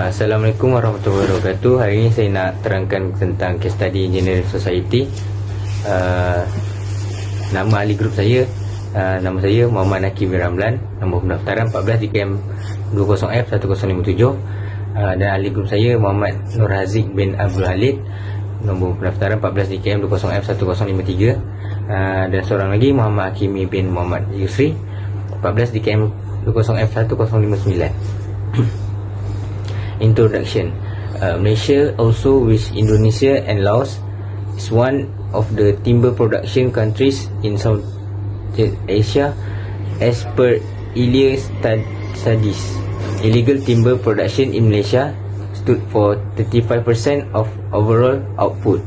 Assalamualaikum warahmatullahi wabarakatuh. Hari ini saya nak terangkan tentang case study Engineering Society. Nama ahli grup saya, nama saya Muhammad Nakimi Ramlan. Nombor pendaftaran 14 DKM 20F1057. Dan ahli grup saya Muhammad Nur Haziq bin Abdul Halid. Nombor pendaftaran 14 DKM 20F1053. Dan seorang lagi Muhammad Hakimi bin Muhammad Yusri, 14 DKM 20F1059. Introduction. Malaysia, also with Indonesia and Laos, is one of the timber production countries in Southeast Asia. As per ILIA studies, illegal timber production in Malaysia stood for 35% of overall output,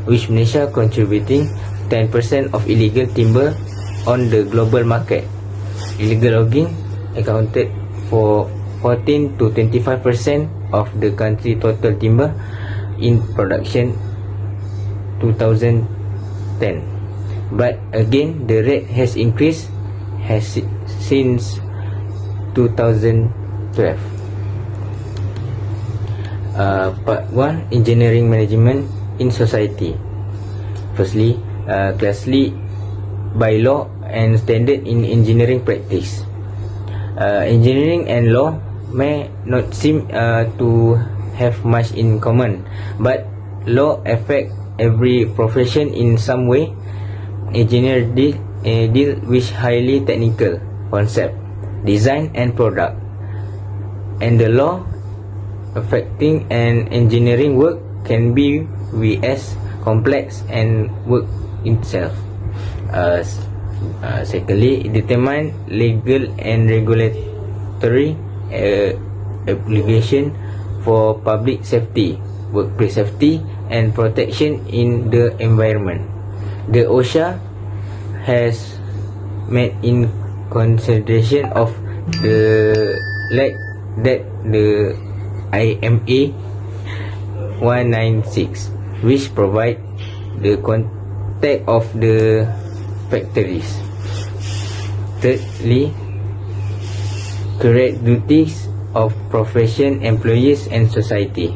with Malaysia contributing 10% of illegal timber on the global market. Illegal logging accounted for 14 to 25% of the country total timber in production 2010. But again, the rate has increased since 2012. Part 1, Engineering Management in Society. Firstly, classically by law and standard in engineering practice. Engineering and law may not seem to have much in common, but law affect every profession in some way. Engineer deal with highly technical concept, design and product, and the law affecting an engineering work can be as complex and work itself. Secondly, determine legal and regulatory obligation for public safety, workplace safety and protection in the environment. The OSHA has made in consideration of the lack that the IMA 196, which provide the contact of the factories. Thirdly, correct duties of profession, employees and society.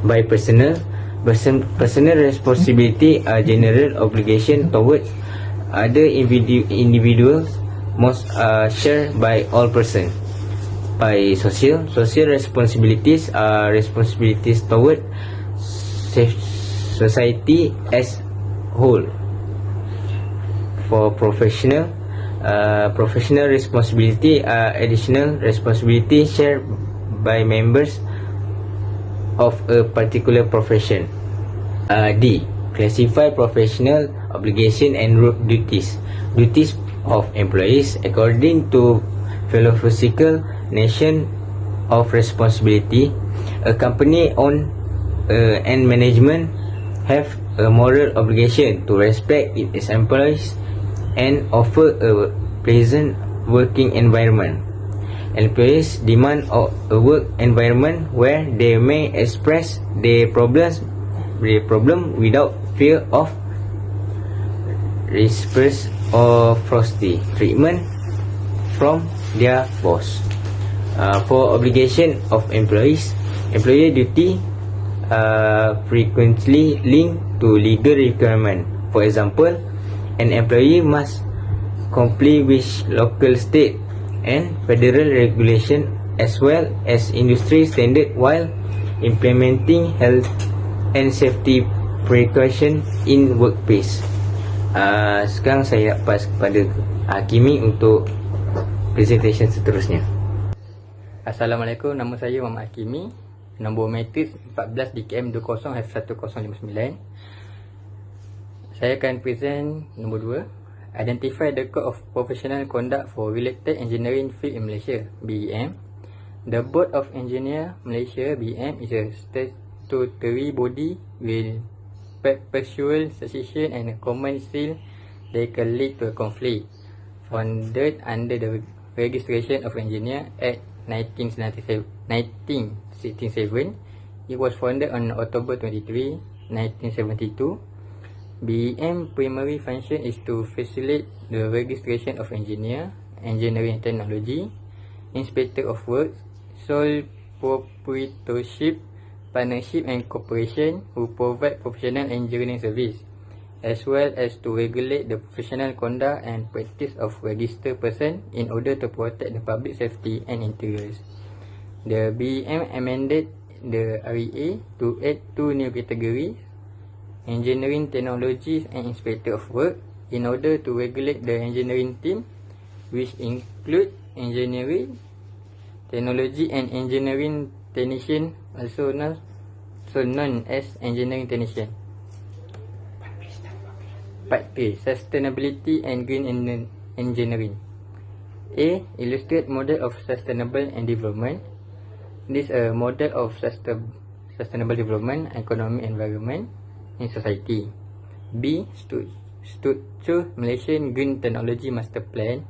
By personal responsibility are general obligation towards other individuals, most are shared by all persons. By social responsibilities are responsibilities toward society as whole. For professional responsibility are additional responsibility shared by members of a particular profession. D. Classify professional obligation and duties. Duties of employees according to philosophical nation of responsibility. A company owned and management have a moral obligation to respect its employees and offer a pleasant working environment. Employees demand a work environment where they may express their problem without fear of repress or frosty treatment from their boss. For obligation of employees, employer duty frequently linked to legal requirement. For example, an employee must comply with local, state and federal regulation as well as industry standard while implementing health and safety precaution in workplace. Sekarang saya pass kepada Hakimi untuk presentation seterusnya. Assalamualaikum, nama saya Muhammad Hakimi. Nombor matrix 14 DKM 20F1059. Saya akan present nombor 2. Identify the Code of Professional Conduct for Related Engineering Field in Malaysia, BEM. The Board of Engineers Malaysia, BEM, is a statutory body with perpetual succession and a common seal that can lead to a conflict. Founded under the Registration of Engineers Act 1967, it was founded on October 23, 1972. BEM primary function is to facilitate the registration of engineer, engineering technology, inspector of works, sole proprietorship, partnership and cooperation who provide professional engineering service, as well as to regulate the professional conduct and practice of registered person in order to protect the public safety and interests. The BEM amended the REA to add 2 new categories, engineering technologies and inspector of work, in order to regulate the engineering team, which include engineering technology and engineering technician, also known as engineering technician. Part 3. Sustainability and green engineering. A. Illustrate model of sustainable and development. This is a model of sustainable development, economic environment in society. B. Structure Malaysian Green Technology Master Plan.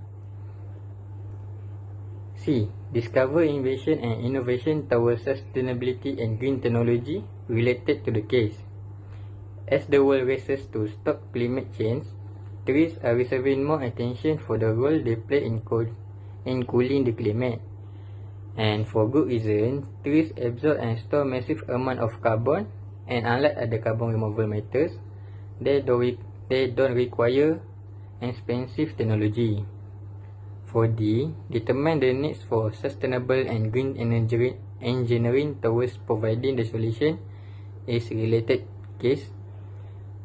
C. Discover innovation and innovation towards sustainability and green technology related to the case. As the world races to stop climate change, trees are receiving more attention for the role they play in cooling the climate. And for good reason, trees absorb and store massive amount of carbon, and unlike other carbon removal methods, they don't require expensive technology. 4D. Determine the needs for sustainable and green engineering towards providing the solution is related case.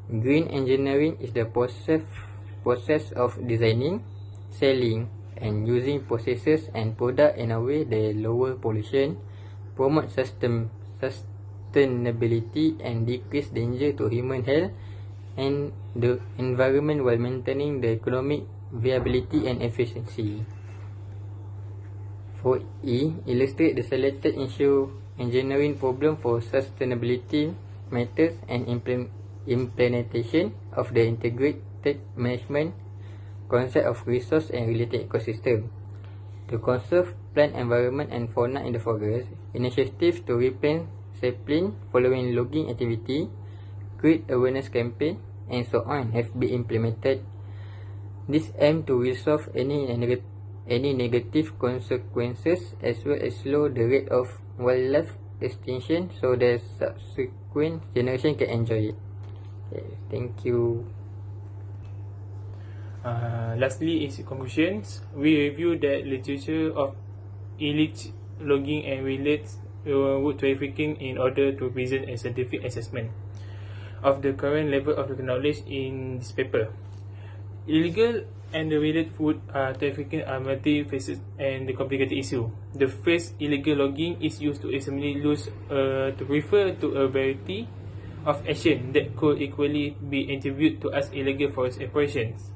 Green engineering is the process of designing, selling and using processes and products in a way that lower pollution, promote sustainability and decrease danger to human health and the environment while maintaining the economic viability and efficiency. 4E. Illustrate the selected issue engineering problem for sustainability matters and implementation of the integrated management concept of resource and related ecosystem. To conserve plant environment and fauna in the forest, initiatives to replant sapling following logging activity, create awareness campaign and so on have been implemented. This aim to resolve any negative consequences as well as slow the rate of wildlife extinction so that subsequent generation can enjoy it. Okay, thank you. Lastly is conclusions. We review that literature of illicit logging and related wood trafficking in order to present a scientific assessment of the current level of knowledge in this paper. Illegal and the related wood trafficking are multifaceted and complicated issue. The phrase illegal logging is used to extremely loose to refer to a variety of action that could equally be attributed to as illegal forest operations.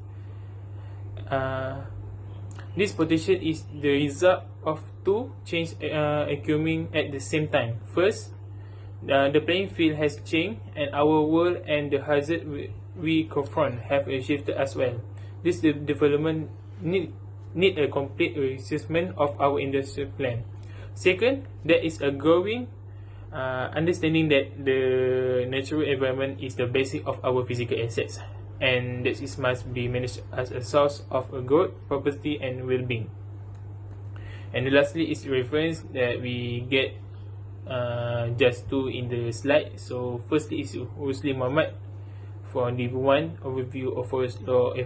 This potential is the result of two changes occurring at the same time. First, the playing field has changed and our world and the hazard we confront have shifted as well. This development need a complete reassessment of our industrial plan. Second, there is a growing understanding that the natural environment is the basic of our physical assets, and that it must be managed as a source of growth, property and well-being. And lastly is reference that we get just two in the slide. So firstly is Rusli Muhammad for the one overview of forest law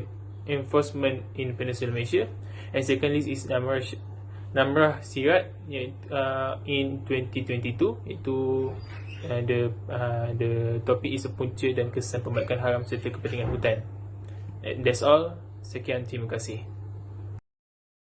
enforcement in Peninsular Malaysia, and secondly is Namrah Sirat in 2022, iaitu the topik is punca dan kesan pembalakan haram serta kepentingan hutan. That's all. Sekian, terima kasih.